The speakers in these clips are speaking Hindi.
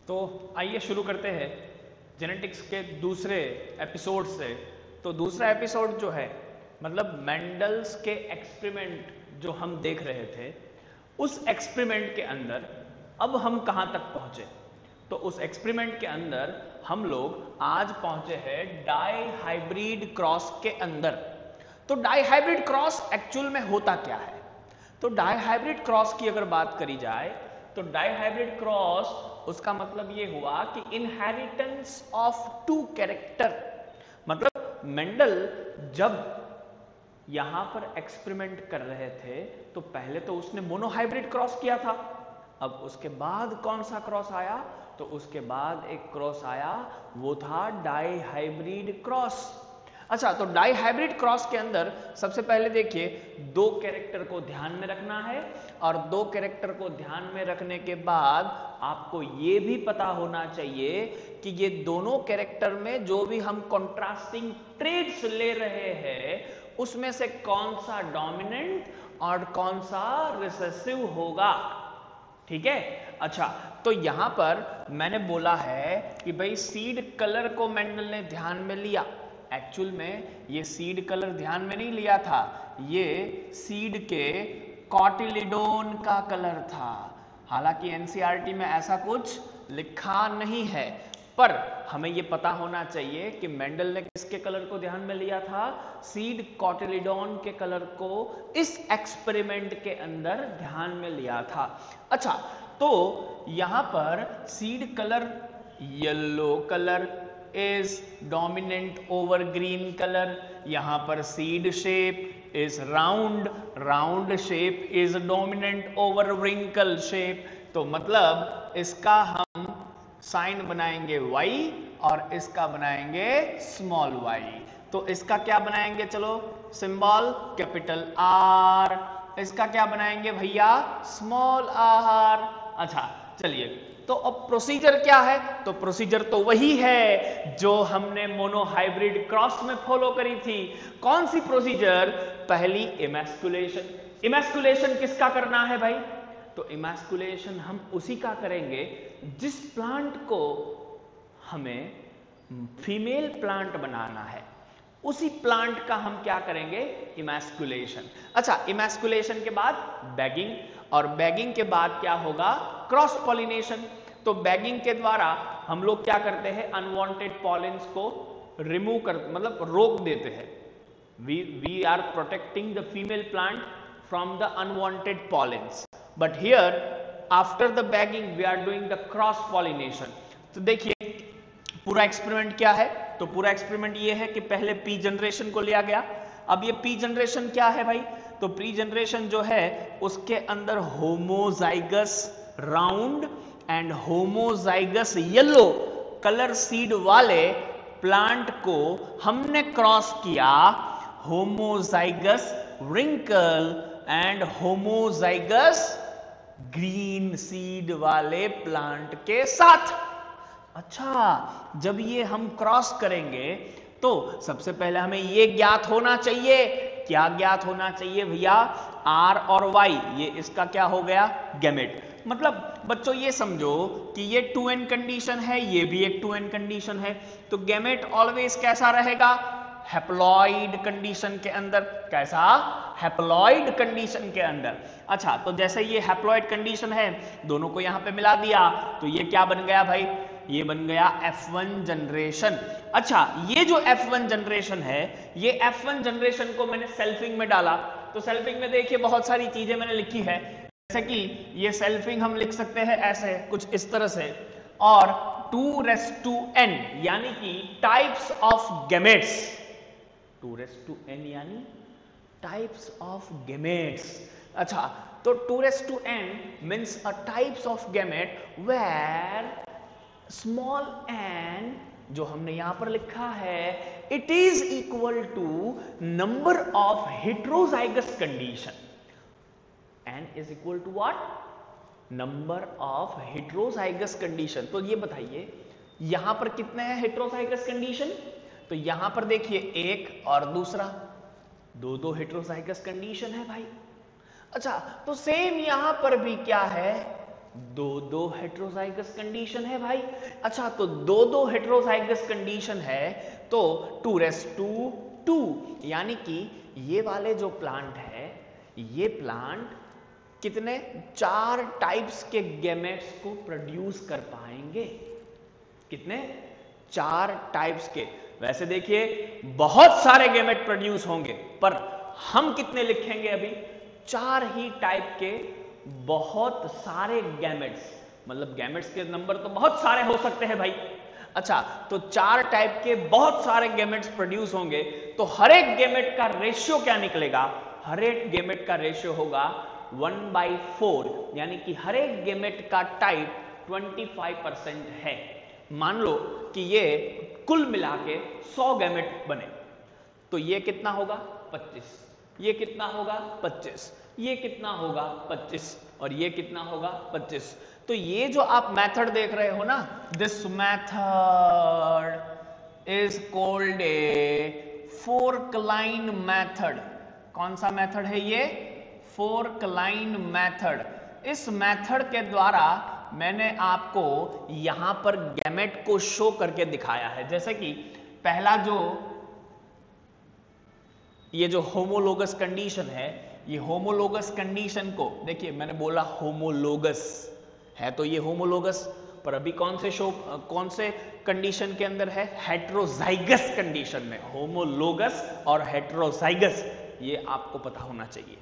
तो आइए शुरू करते हैं जेनेटिक्स के दूसरे एपिसोड से। तो दूसरा एपिसोड जो है मतलब मेंडल्स के एक्सपेरिमेंट जो हम देख रहे थे, उस एक्सपेरिमेंट के अंदर अब हम कहाँ तक पहुँचे। तो उस एक्सपेरिमेंट के अंदर हम लोग आज पहुँचे हैं डाई हाइब्रिड क्रॉस के अंदर। तो डाई हाइब्रिड क्रॉस एक्चुअल में होता क्या है? तो डाई हाइब्रिड क्रॉस की अगर बात करी जाए तो डाई हाइब्रिड क्रॉस उसका मतलब ये हुआ कि इनहेरिटेंस ऑफ टू कैरेक्टर। मतलब मेंडल जब यहां पर एक्सपेरिमेंट कर रहे थे तो पहले तो उसने मोनोहाइब्रिड क्रॉस किया था। अब उसके बाद कौन सा क्रॉस आया? तो उसके बाद एक क्रॉस आया, वो था डाई हाइब्रिड क्रॉस। अच्छा, तो डाई हाइब्रिड क्रॉस के अंदर सबसे पहले देखिए दो कैरेक्टर को ध्यान में रखना है, और दो कैरेक्टर को ध्यान में रखने के बाद आपको ये भी पता होना चाहिए कि ये दोनों कैरेक्टर में जो भी हम कंट्रास्टिंग ट्रेड्स ले रहे हैं उसमें से कौन सा डोमिनेंट और कौन सा रिसेसिव होगा। ठीक है। अच्छा, तो यहां पर मैंने बोला है कि भाई सीड कलर को मेंडल ने ध्यान में लिया। एक्चुअल में ये सीड कलर ध्यान में नहीं लिया था, ये सीड के कॉटिलिडोन का कलर था। हालांकि एनसीईआरटी में ऐसा कुछ लिखा नहीं है, पर हमें ये पता होना चाहिए कि मेंडल ने किसके कलर को ध्यान में लिया था? सीड कॉटिलिडोन के कलर को इस एक्सपेरिमेंट के अंदर ध्यान में लिया था। अच्छा, तो यहां पर seed colour yellow colour is dominant over green colour. यहां पर seed shape is round, round shape is dominant over wrinkle shape. तो मतलब इसका हम साइन बनाएंगे y और इसका बनाएंगे स्मॉल y। तो इसका क्या बनाएंगे? चलो सिंबल कैपिटल R, इसका क्या बनाएंगे भैया? Small r। अच्छा चलिए, तो अब प्रोसीजर क्या है? तो प्रोसीजर तो वही है जो हमने मोनोहाइब्रिड क्रॉस में फॉलो करी थी। कौन सी प्रोसीजर? पहली इमैस्कुलेशन। इमैस्कुलेशन किसका करना है भाई? तो इमैस्कुलेशन हम उसी का करेंगे जिस प्लांट को हमें फीमेल प्लांट बनाना है, उसी प्लांट का हम क्या करेंगे? इमैस्कुलेशन। अच्छा, इमैस्कुलेशन के बाद बैगिंग, और बैगिंग के बाद क्या होगा? Cross pollination. तो बैगिंग के द्वारा हम लोग क्या करते हैं? अनवांटेड पॉलिन्स को रिमूव कर मतलब रोक देते हैं। We are protecting the female plant from the unwanted pollens, but here after the bagging we are doing the cross pollination. तो देखिए पूरा एक्सपेरिमेंट क्या है? तो पूरा एक्सपेरिमेंट ये है कि पहले पी जनरेशन को लिया गया। अब ये पी जनरेशन क्या है भाई? तो प्री जनरेशन जो है उसके अंदर homozygous round and homozygous yellow colour seed वाले प्लांट को हमने क्रॉस किया homozygous wrinkle and homozygous green seed वाले प्लांट के साथ। अच्छा, जब ये हम क्रॉस करेंगे तो सबसे पहले हमें ये ज्ञात होना चाहिए। क्या ज्ञात होना चाहिए भैया? R और Y, ये इसका क्या हो गया? गैमेट। मतलब बच्चों ये समझो कि ये 2n कंडीशन है, ये भी एक 2n कंडीशन है। तो गैमेट ऑलवेज कैसा रहेगा? हैप्लॉइड कंडीशन के अंदर। कैसा? हैप्लॉइड कंडीशन के अंदर। अच्छा, तो जैसे ये हैप्लॉइड कंडीशन है, दोनों को यहां पे मिला दिया तो ये क्या बन गया भाई? ये बन गया F1 जनरेशन। अच्छा, ये जो F1 जनरेशन है, ये F1 जनरेशन को मैंने सेल्फिंग में डाला। तो सेल्फिंग में देखिए बहुत सारी चीजें मैंने लिखी है, जैसे कि ये सेल्फिंग हम लिख सकते हैं ऐसे कुछ इस तरह से, और 2n यानी कि टाइप्स ऑफ गैमेट्स। 2n यानी टाइप्स ऑफ गैमेट्स। अच्छा, तो 2n means a types of gamete where small n जो हमने यहां पर लिखा है it is equal to number of heterozygous condition. n is equal to what? Number of heterozygous condition. तो ये बताइए यहां पर कितने हैं हेट्रोजाइगस कंडीशन? तो यहां पर देखिए एक और दूसरा, दो हेट्रोजाइगस कंडीशन है भाई। अच्छा, तो सेम यहां पर भी क्या है? दो हेट्रोजाइगस कंडीशन है भाई। अच्छा, तो दो हेट्रोजाइगस कंडीशन है तो 2:2, यानी कि ये वाले जो प्लांट है, ये प्लांट कितने 4 टाइप्स के गैमेट्स को प्रोड्यूस कर पाएंगे। कितने 4 टाइप्स के। वैसे देखिए बहुत सारे गैमेट प्रोड्यूस होंगे, पर हम कितने लिखेंगे अभी, 4 ही टाइप के बहुत सारे गैमेट्स। मतलब गैमेट्स के नंबर तो बहुत सारे हो सकते हैं भाई। अच्छा, तो 4 टाइप के बहुत सारे गैमेट्स प्रोड्यूस होंगे, तो हर एक गैमेट का रेशियो क्या निकलेगा, हर एक गैमेट का रेशियो होगा 1/4, यानी कि हर एक गैमेट का टाइप 25% है। मान लो कि ये कुल मिला के 100 गैमेट बने, तो ये कितना होगा 25, ये कितना होगा 25, ये कितना होगा 25, और ये कितना होगा 25। तो ये जो आप मेथड देख रहे हो ना, this method is called a fork line method. कौन सा मेथड है ये, फोर्क लाइन मेथड। इस मेथड के द्वारा मैंने आपको यहां पर गैमेट को शो करके दिखाया है। जैसे कि पहला जो ये जो होमोलोगस कंडीशन है, ये होमोलोगस कंडीशन को देखिए, मैंने बोला होमोलोगस है, तो ये होमोलोगस, पर अभी कौन से कंडीशन के अंदर है, हेट्रोजाइगस कंडीशन में। होमोलोगस और हेट्रोजाइगस, ये आपको पता होना चाहिए,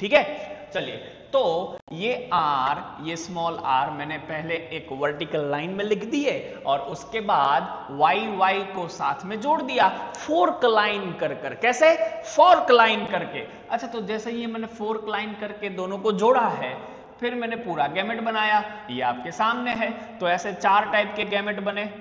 ठीक है। चलिए, तो ये R, ये स्मॉल r मैंने पहले एक वर्टिकल लाइन में लिख दिए, और उसके बाद y को साथ में जोड़ दिया फोर्क लाइन कर। कैसे, फोर्क लाइन करके। अच्छा, तो जैसे ही मैंने फोर्क लाइन करके दोनों को जोड़ा है, फिर मैंने पूरा गैमेट बनाया, ये आपके सामने है। तो ऐसे 4 टाइप के गैमेट बने,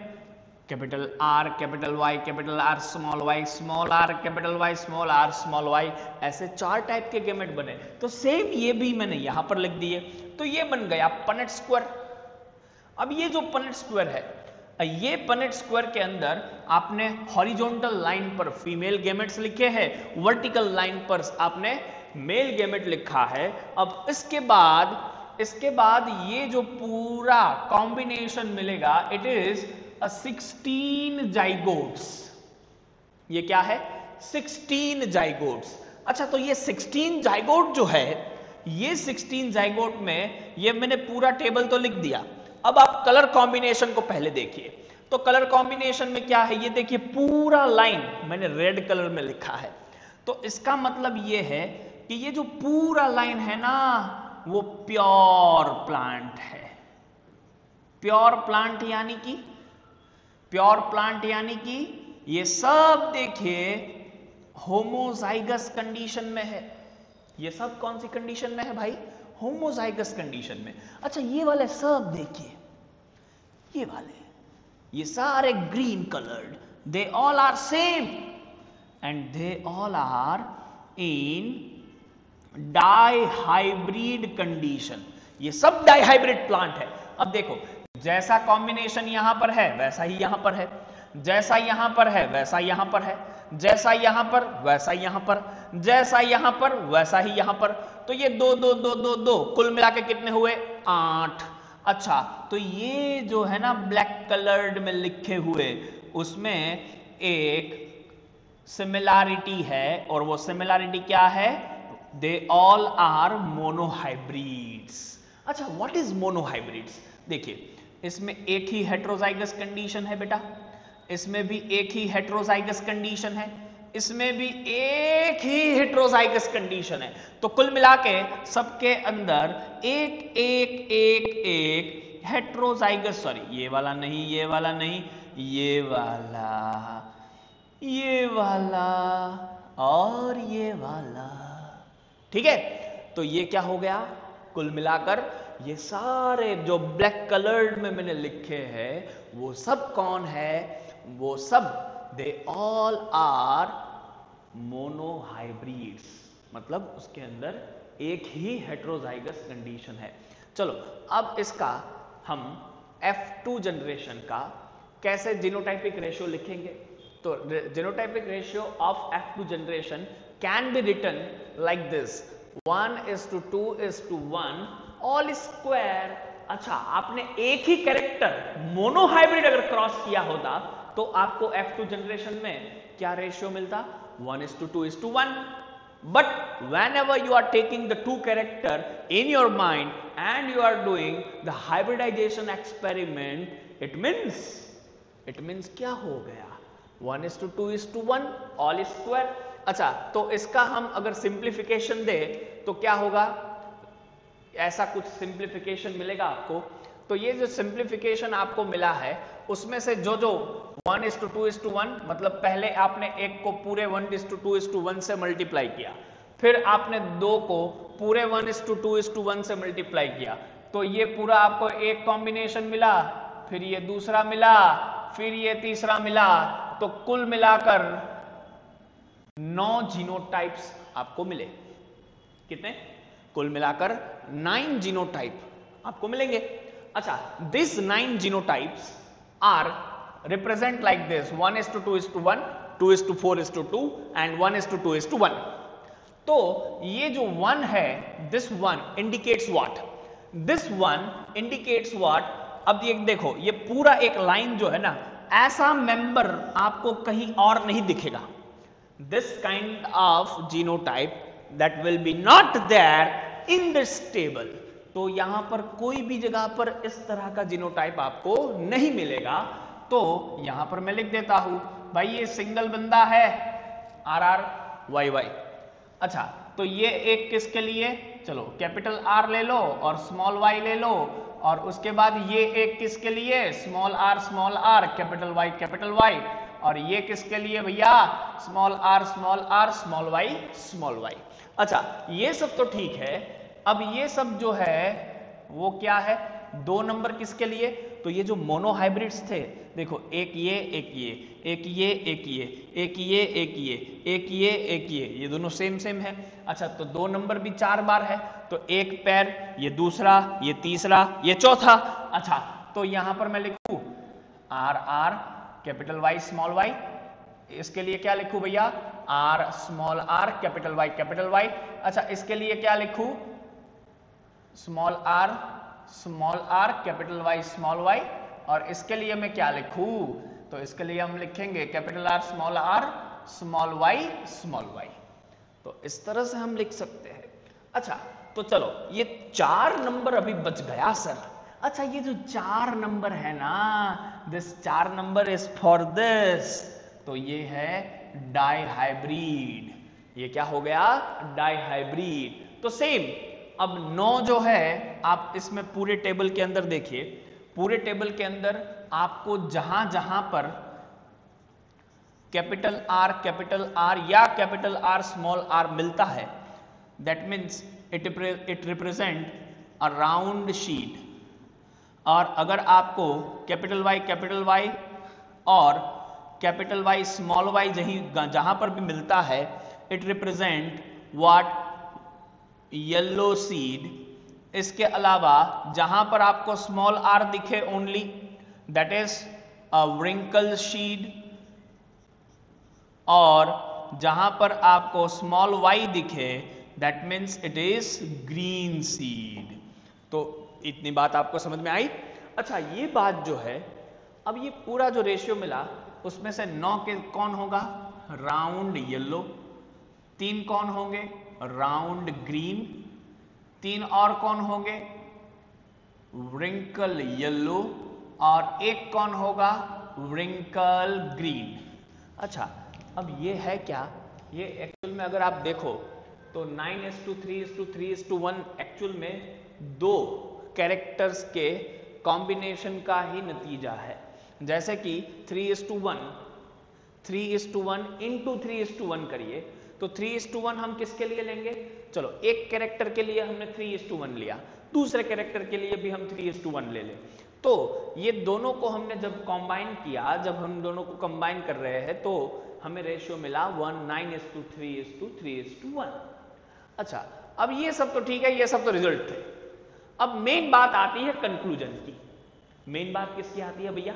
capital R, capital Y, capital R, small y, small r, capital Y, small r, small y, ऐसे 4 टाइप के गैमेट बने। तो सेम ये भी मैंने यहां पर लिख दिए, तो ये बन गया पनेट स्क्वायर। अब ये जो पनेट स्क्वायर है, ये पनेट स्क्वायर के अंदर आपने हॉरिजॉन्टल लाइन पर फीमेल गैमेट्स लिखे हैं, वर्टिकल लाइन पर आपने मेल गैमेट लिखा है। अब इसके बाद ये जो पूरा कॉम्बिनेशन मिलेगा, इट इज 16 जाइगोट्स। ये क्या है, 16 जाइगोट्स। अच्छा, तो ये 16 जाइगोट जो है, ये 16 जाइगोट में ये मैंने पूरा टेबल तो लिख दिया। अब आप कलर कॉम्बिनेशन को पहले देखिए। तो कलर कॉम्बिनेशन में क्या है, ये देखिए पूरा लाइन मैंने रेड कलर में लिखा है। तो इसका मतलब ये है कि ये जो पूरा लाइन है ना, वो प्योर प्लांट है। प्योर प्लांट यानी कि ये सब देखिए होमोजाइगस कंडीशन में है। ये सब कौन सी कंडीशन में है भाई, होमोजाइगस कंडीशन में। अच्छा, ये वाले सब देखिए, ये वाले, ये सारे green coloured, they all are same and they all are in dihybrid condition. ये सब डाइहाइब्रिड प्लांट है। अब देखो, जैसा कॉम्बिनेशन यहां पर है वैसा ही यहां पर है, जैसा यहां पर है वैसा यहां पर है, जैसा यहां पर वैसा यहां पर, जैसा यहां पर वैसा ही यहां पर। तो ये 2 2 2 2 2 कुल मिला के कितने हुए, 8। अच्छा, तो ये जो है ना ब्लैक कलर्ड में लिखे हुए, उसमें एक सिमिलैरिटी है, और वो सिमिलैरिटी क्या है, दे ऑल आर मोनोहाइब्रिड्स। अच्छा, व्हाट इज मोनोहाइब्रिड्स? देखिए, इसमें एक ही हेट्रोजाइगस कंडीशन है बेटा, इसमें भी एक ही हेट्रोजाइगस कंडीशन है, इसमें भी एक ही हेट्रोजाइगस कंडीशन है। तो कुल मिला के सबके अंदर एक एक एक एक हेट्रोजाइगस, सॉरी ये वाला नहीं, ये वाला नहीं, ये वाला, ये वाला और ये वाला, ठीक है। तो ये क्या हो गया, कुल मिलाकर ये सारे जो ब्लैक कलर्ड में मैंने लिखे हैं, वो सब कौन है, वो सब दे ऑल आर मोनोहाइब्रिड्स। मतलब उसके अंदर एक ही हेट्रोजाइगस कंडीशन है। चलो, अब इसका हम F2 जनरेशन का कैसे जीनोटाइपिक रेशियो लिखेंगे। तो genotypic ratio of F2 generation can be written like this, 1:2:1 all square अच्छा, आपने एक ही कैरेक्टर मोनोहाइब्रिड अगर क्रॉस किया होता तो आपको F2 जनरेशन में क्या रेशियो मिलता? 1:2:1. But whenever you are taking the two character in your mind and you are doing the hybridization experiment, it means क्या हो गया? 1:2:1 all square. अच्छा, तो इसका हम अगर सिंप्लीफिकेशन दे तो क्या होगा? ऐसा कुछ सिंप्लीफिकेशन मिलेगा आपको। तो ये जो सिंप्लीफिकेशन आपको मिला है उसमें से जो 1:2:1 मतलब पहले आपने एक को पूरे 1:2:1 से मल्टीप्लाई किया, फिर आपने दो को पूरे 1:2:1 से मल्टीप्लाई किया, तो ये पूरा आपको एक कॉम्बिनेशन मिला, फिर ये दूसरा मिला, फिर ये तीसरा मिला, तो कुल मिलाकर 9 जीनोटाइप्स आपको मिले। कितने? कुल मिलाकर 9 जीनोटाइप आपको मिलेंगे। अच्छा, this 9 genotypes are represent like this 1:2:1, 2:4:2 and 1:2:1। तो ये जो 1 है, this 1 indicates what? This 1 indicates what? अब ये देखो, ये पूरा एक लाइन जो है ना, ऐसा मेंबर आपको कहीं और नहीं दिखेगा। This kind of genotype that will be not there in this table. तो यहां पर कोई भी जगह पर इस तरह का जीनोटाइप आपको नहीं मिलेगा। तो यहां पर मैं लिख देता हूं भाई, ये सिंगल बंदा है RRYY। अच्छा, तो ये एक किसके लिए? चलो कैपिटल R ले लो और स्मॉल y ले लो, और उसके बाद ये एक किसके लिए? स्मॉल r कैपिटल Y, और ये किसके लिए भैया? Small r small y। अच्छा, ये सब तो ठीक है। अब ये सब जो है वो क्या है? 2 नंबर किसके लिए? तो ये जो मोनोहाइब्रिड्स थे, देखो एक ये, एक ये, एक ये, एक ये, एक ये, एक ये, एक ये, एक ये दोनों सेम है। अच्छा, तो 2 नंबर भी 4 बार है, तो एक पैर, ये दूसरा, ये तीसरा, ये चौथा। अच्छा, तो यहां पर मैं लिखूं RR capital Y small y, इसके लिए क्या लिखूं भैया? R small r capital Y। अच्छा, इसके लिए क्या लिखूं? Small r capital Y small y, और इसके लिए मैं क्या लिखूं? तो इसके लिए हम लिखेंगे कैपिटल R स्मॉल y। तो इस तरह से हम लिख सकते हैं। अच्छा, तो चलो, ये 4 नंबर अभी बच गया सर। अच्छा, ये जो 4 नंबर है ना, this 4 number is for this, तो ये है डाइहाइब्रिड। ये क्या हो गया? डाइहाइब्रिड। तो सेम, अब 9 जो है, आप इसमें पूरे टेबल के अंदर देखिए, पूरे टेबल के अंदर आपको जहां जहां पर कैपिटल R या कैपिटल R स्मॉल r मिलता है, that means it represent a round sheet. और अगर आपको कैपिटल Y और कैपिटल Y स्मॉल y जहां पर भी मिलता है, it represent what? Yellow seed. इसके अलावा जहां पर आपको स्मॉल r दिखे only, that is a wrinkle seed, और जहां पर आपको स्मॉल y दिखे, that means it is green seed. तो इतनी बात आपको समझ में आई? अच्छा, ये बात जो है, अब ये पूरा जो रेशियो मिला उसमें से 9 के कौन होगा? Round yellow. 3 कौन होंगे? Round green. 3 और कौन होंगे? Wrinkle yellow. और एक कौन होगा? Wrinkle green. अच्छा, अब ये है क्या? ये एक्चुअल में अगर आप देखो तो 9:3:3:1 एक्चुअल में 2 कैरेक्टर्स के कॉम्बिनेशन का ही नतीजा है। जैसे कि 3:1 इंटू 3:1 करिए, तो 3:1 हम किसके लिए लेंगे? चलो, एक कैरेक्टर के लिए हमने 3:1 लिया, दूसरे कैरेक्टर के लिए भी हम 3:1 ले लें। तो ये दोनों को हमने जब कंबाइन किया, जब हम दोनों को कंबाइन कर रहे हैं, तो हमें रेशियो मिला 9:3:3:1। अच्छा, अब ये सब तो ठीक है, ये सब तो रिजल्ट थे। अब मेन बात आती है कंक्लूजन की। मेन बात किसकी आती है भैया?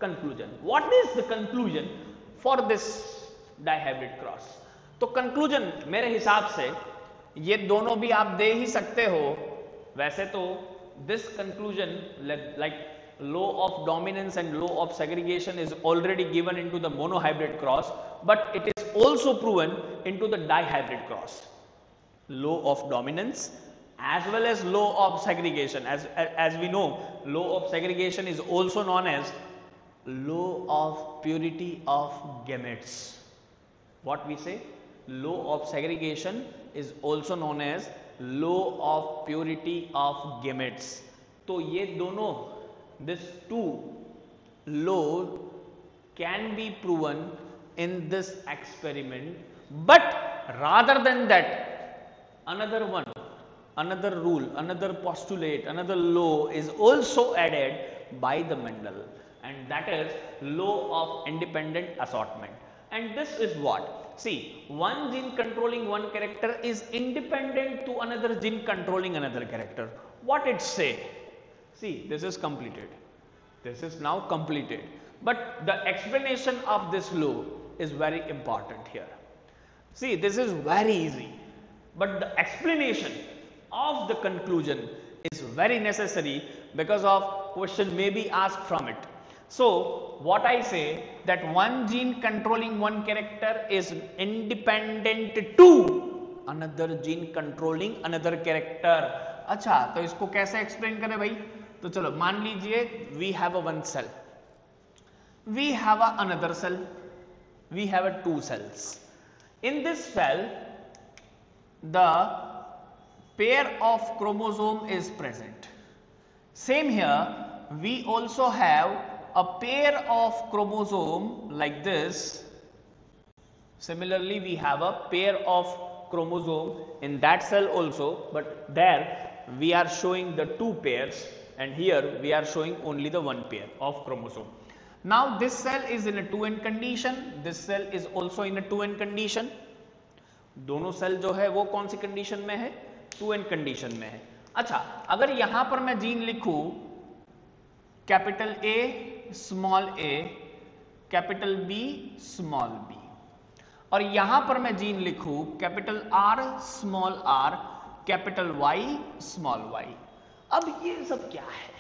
Conclusion. What is the conclusion for this dihybrid cross? तो कंक्लूजन मेरे हिसाब से ये दोनों भी आप दे ही सकते हो। वैसे तो this conclusion, like law of dominance and law of segregation, is already given into the monohybrid cross, but it is also proven into the dihybrid cross. Law of dominance as well as law of segregation. As we know, law of segregation is also known as law of purity of gametes. What we say? Law of segregation is also known as law of purity of gametes. तो ये दोनों, this two law can be proven in this experiment, but rather than that, another one, another rule, another postulate, another law is also added by the Mendel, and that is law of independent assortment. And this is what? See, one gene controlling one character is independent to another gene controlling another character. What it say? See, this is completed. This is now completed. But the explanation of this law is very important here. See, this is very easy, but the explanation of the conclusion is very necessary because of question may be asked from it. So what I say, that one gene controlling one character is independent to another gene controlling another character. अच्छा, तो इसको कैसे एक्सप्लेन करें भाई? तो चलो मान लीजिए we have a one cell, we have a another cell, we have a two cells. In this cell, the pair of chromosome is present. Same here, we also have a pair of chromosome like this. Similarly, we have a pair of chromosome in that cell also, but there we are showing the two pairs, and here we are showing only the one pair of chromosome. Now this cell is in a 2n condition, this cell is also in a 2n condition. दोनों सेल जो है वो कौन सी कंडीशन में है? 2n कंडीशन में है. अच्छा, अगर यहां पर मैं जीन लिखूं capital A small a, capital B small b, और यहां पर मैं जीन लिखूं capital R small r, capital Y small y. अब ये सब क्या है?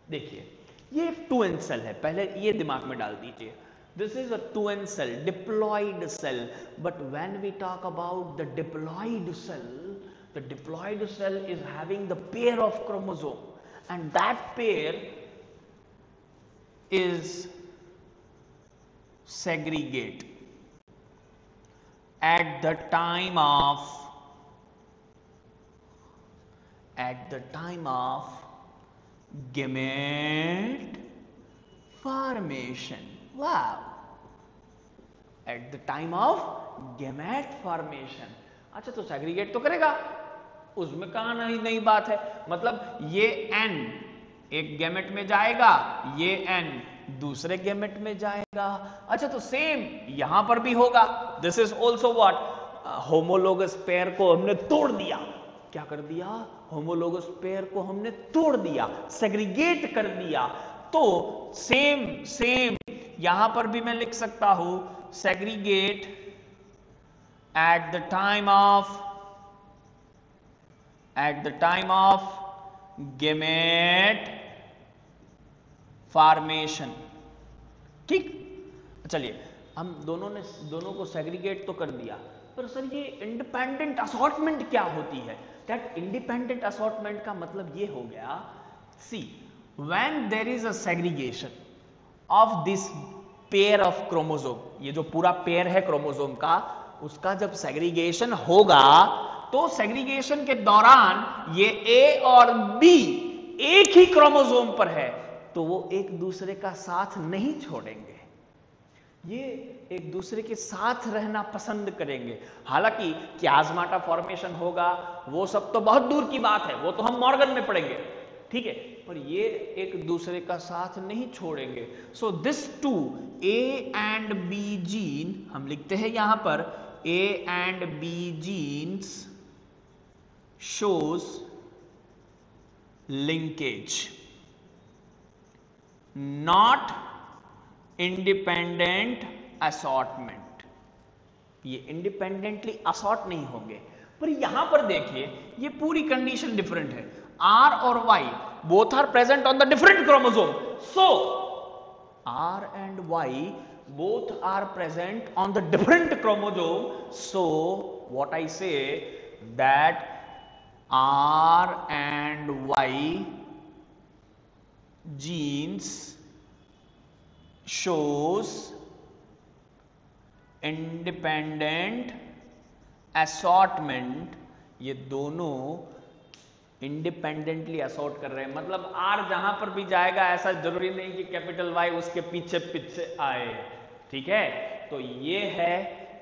देखिए, ये 2n सेल है, पहले ये दिमाग में डाल दीजिए. This is a 2n cell, diploid cell. But when we talk about the diploid cell is having the pair of chromosome, and that pair is segregate at the time of gamete formation. Wow, at the time of gamete formation. अच्छा, तो सेग्रीगेट तो करेगा, उसमें कहां नई बात है. मतलब ये n एक गैमेट में जाएगा, ये n दूसरे गैमेट में जाएगा. अच्छा, तो सेम यहां पर भी होगा. This is also what? Homologous pair को हमने तोड़ दिया. क्या कर दिया? होमोलोगस पेयर को हमने तोड़ दिया, सेग्रीगेट कर दिया. तो सेम यहां पर भी मैं लिख सकता हूं segregate at the time of gamete formation. ठीक, चलिए, हम दोनों को सेग्रीगेट तो कर दिया, पर सर ये इंडिपेंडेंट असॉर्टमेंट क्या होती है? दैट इंडिपेंडेंट असॉर्टमेंट का मतलब ये हो गया, see, when there is a segregation of this pair of chromosome, ये जो पूरा पेयर है क्रोमोसोम का, उसका जब सेग्रीगेशन होगा तो सेग्रीगेशन के दौरान ये A और B एक ही क्रोमोसोम पर है, तो वो एक दूसरे का साथ नहीं छोड़ेंगे, ये एक दूसरे के साथ रहना पसंद करेंगे. हालांकि क्याज़माटा फॉर्मेशन होगा, वो सब तो बहुत दूर की बात है, वो तो हम मॉर्गन में पढ़ेंगे, ठीक है, पर ये एक दूसरे का साथ नहीं छोड़ेंगे. So this two A and B gene, हम लिखते हैं यहां पर A and B genes shows linkage, not independent assortment. ये इंडिपेंडेंटली असॉर्ट नहीं होंगे. पर यहां पर देखिए, ये पूरी कंडीशन डिफरेंट है. R और Y both are present on the different chromosome. So R and Y both are present on the different chromosome. So what I say, that R and Y genes shows independent assortment. ये दोनों इंडिपेंडेंटली असॉर्ट कर रहे हैं, मतलब आर जहां पर भी जाएगा ऐसा जरूरी नहीं कि कैपिटल वाई उसके पीछे पीछे आए, ठीक है। तो ये है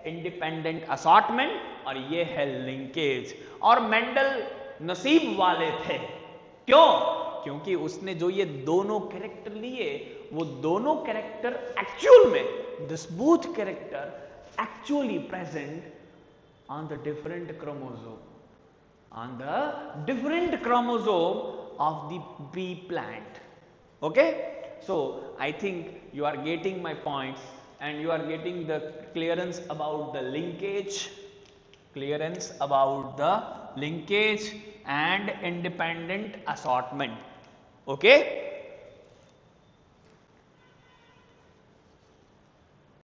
इंडिपेंडेंट असॉर्टमेंट और ये है लिंकेज। और मेंडल नसीब वाले थे, क्यों? क्योंकि उसने जो ये दोनों कैरेक्टर लिए, वो दोनों कैरेक्टर एक्चुअल में, this both character actually present on the different chromosome, on the different chromosome of the bee plant. Okay, so I think you are getting my points and you are getting the clearance about the linkage, and independent assortment. Okay.